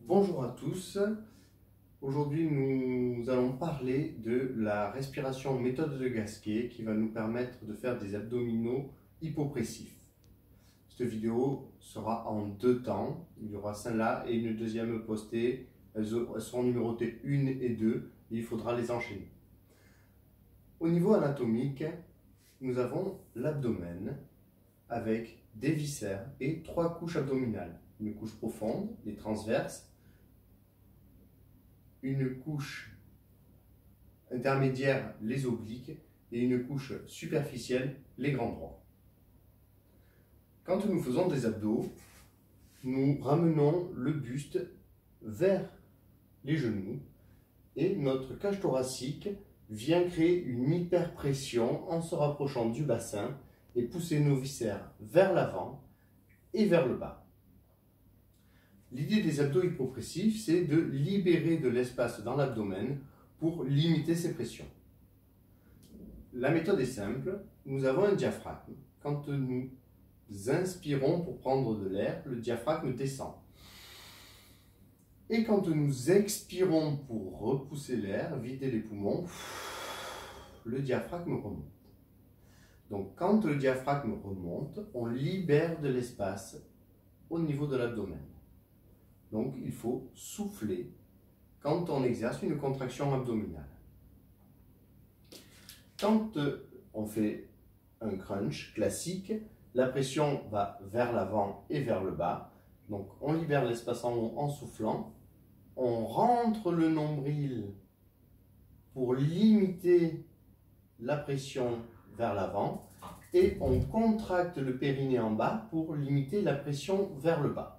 Bonjour à tous, aujourd'hui nous allons parler de la respiration méthode de Gasquet qui va nous permettre de faire des abdominaux hypopressifs. Cette vidéo sera en deux temps, il y aura celle-là et une deuxième postée, elles seront numérotées 1 et 2 et il faudra les enchaîner. Au niveau anatomique, nous avons l'abdomen avec des viscères et 3 couches abdominales. Une couche profonde, les transverses, une couche intermédiaire, les obliques, et une couche superficielle, les grands droits. Quand nous faisons des abdos, nous ramenons le buste vers les genoux et notre cage thoracique vient créer une hyperpression en se rapprochant du bassin et pousser nos viscères vers l'avant et vers le bas. L'idée des abdos hypopressifs, c'est de libérer de l'espace dans l'abdomen pour limiter ces pressions. La méthode est simple, nous avons un diaphragme. Quand nous inspirons pour prendre de l'air, le diaphragme descend. Et quand nous expirons pour repousser l'air, vider les poumons, le diaphragme remonte. Donc quand le diaphragme remonte, on libère de l'espace au niveau de l'abdomen. Donc, il faut souffler quand on exerce une contraction abdominale. Quand on fait un crunch classique, la pression va vers l'avant et vers le bas. Donc, on libère l'espace en haut en soufflant. On rentre le nombril pour limiter la pression vers l'avant. Et on contracte le périnée en bas pour limiter la pression vers le bas.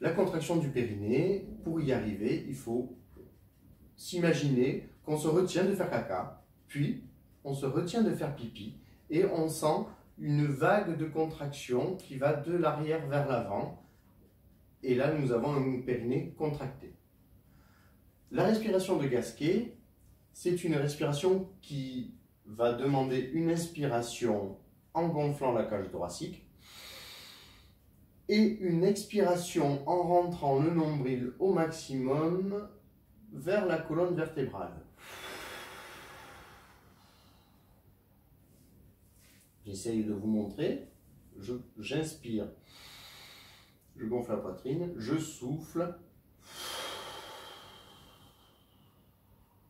La contraction du périnée, pour y arriver, il faut s'imaginer qu'on se retient de faire caca, puis on se retient de faire pipi, et on sent une vague de contraction qui va de l'arrière vers l'avant, et là nous avons un périnée contracté. La respiration de Gasquet, c'est une respiration qui va demander une inspiration en gonflant la cage thoracique, et une expiration en rentrant le nombril au maximum vers la colonne vertébrale. J'essaye de vous montrer. J'inspire, je gonfle la poitrine, je souffle,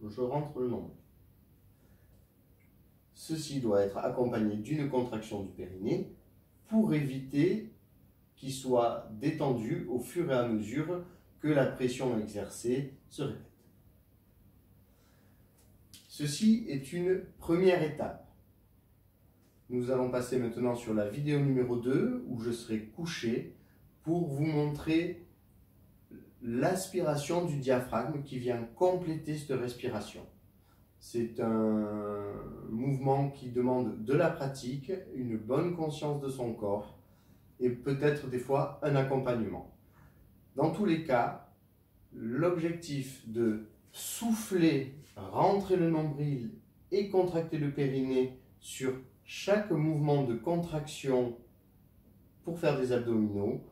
je rentre le nombril. Ceci doit être accompagné d'une contraction du périnée pour éviter qui soit détendu au fur et à mesure que la pression exercée se répète. Ceci est une première étape. Nous allons passer maintenant sur la vidéo numéro 2 où je serai couché pour vous montrer l'aspiration du diaphragme qui vient compléter cette respiration. C'est un mouvement qui demande de la pratique, une bonne conscience de son corps, et peut-être des fois un accompagnement. Dans tous les cas, l'objectif de souffler, rentrer le nombril et contracter le périnée sur chaque mouvement de contraction pour faire des abdominaux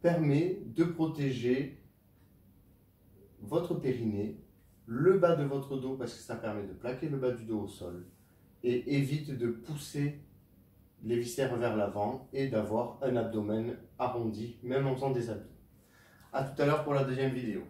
permet de protéger votre périnée, le bas de votre dos parce que ça permet de plaquer le bas du dos au sol et évite de pousser les viscères vers l'avant et d'avoir un abdomen arrondi, même en faisant des abdos. A tout à l'heure pour la deuxième vidéo.